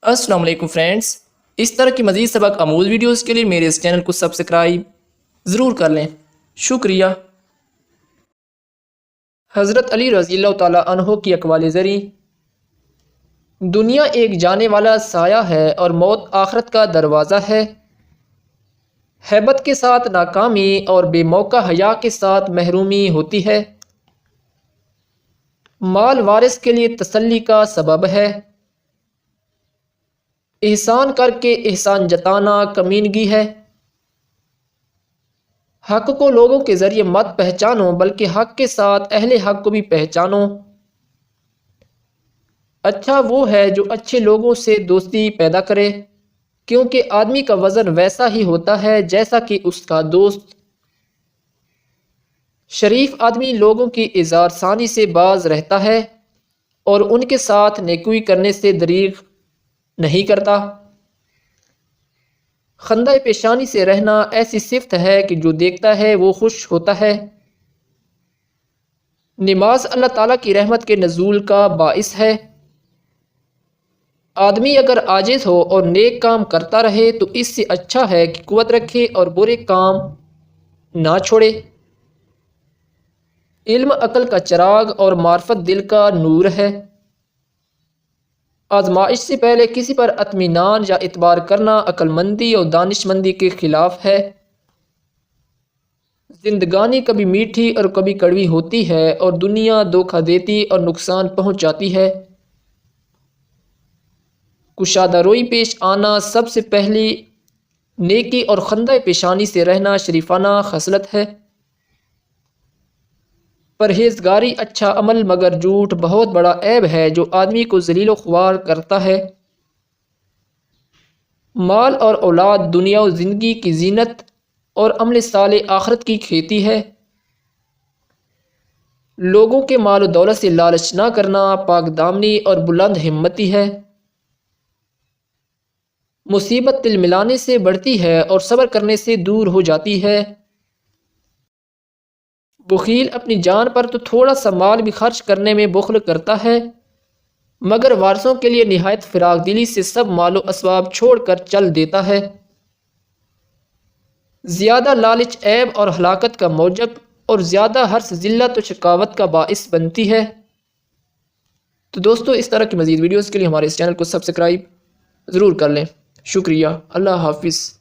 السلام علیکم فرینڈس، اس طرح کی مزید سبق آموز ویڈیوز کے لیے میرے اس چینل کو سبسکرائب ضرور کر لیں، شکریہ۔ حضرت علی رضی اللہ تعالیٰ عنہ کی اقوال زریں: دنیا ایک جانے والا سایہ ہے اور موت آخرت کا دروازہ ہے۔ ہیبت کے ساتھ ناکامی اور بے موقع حیا کے ساتھ محرومی ہوتی ہے۔ مال وارث کے لیے تسلی کا سبب ہے۔ احسان کر کے احسان جتانا کمینگی ہے۔ حق کو لوگوں کے ذریعے مت پہچانو بلکہ حق کے ساتھ اہل حق کو بھی پہچانو۔ اچھا وہ ہے جو اچھے لوگوں سے دوستی پیدا کرے، کیونکہ آدمی کا وزن ویسا ہی ہوتا ہے جیسا کہ اس کا دوست۔ شریف آدمی لوگوں کی اظہار ثانی سے باز رہتا ہے اور ان کے ساتھ نیکوئی کرنے سے دریغ نہیں کرتا۔ خندہ پیشانی سے رہنا ایسی صفت ہے کہ جو دیکھتا ہے وہ خوش ہوتا ہے۔ نماز اللہ تعالیٰ کی رحمت کے نزول کا باعث ہے۔ آدمی اگر عاجز ہو اور نیک کام کرتا رہے تو اس سے اچھا ہے کہ قوت رکھے اور برے کام نہ چھوڑے۔ علم عقل کا چراغ اور معرفت دل کا نور ہے۔ آزمائش سے پہلے کسی پر اطمینان یا اعتبار کرنا عقل مندی اور دانش مندی کے خلاف ہے۔ زندگانی کبھی میٹھی اور کبھی کڑوی ہوتی ہے اور دنیا دھوکہ دیتی اور نقصان پہنچاتی ہے۔ کشادہ روئی پیش آنا سب سے پہلی نیکی اور خندہ پیشانی سے رہنا شریفانہ خصلت ہے۔ پرہیزگاری اچھا عمل مگر جھوٹ بہت بڑا عیب ہے جو آدمی کو ذلیل و خوار کرتا ہے۔ مال اور اولاد دنیا و زندگی کی زینت اور عمل صالح آخرت کی کھیتی ہے۔ لوگوں کے مال و دولت سے لالچ نہ کرنا پاک دامنی اور بلند ہمتی ہے۔ مصیبت دل ملانے سے بڑھتی ہے اور صبر کرنے سے دور ہو جاتی ہے۔ بخیل اپنی جان پر تو تھوڑا سا مال بھی خرچ کرنے میں بخل کرتا ہے، مگر وارثوں کے لیے نہایت فراق دلی سے سب مال و اسباب چھوڑ کر چل دیتا ہے۔ زیادہ لالچ عیب اور ہلاکت کا موجب اور زیادہ حرص ذلت و شقاوت کا باعث بنتی ہے۔ تو دوستو اس طرح کی مزید ویڈیوز کے لیے ہمارے اس چینل کو سبسکرائب ضرور کر لیں، شکریہ، اللہ حافظ۔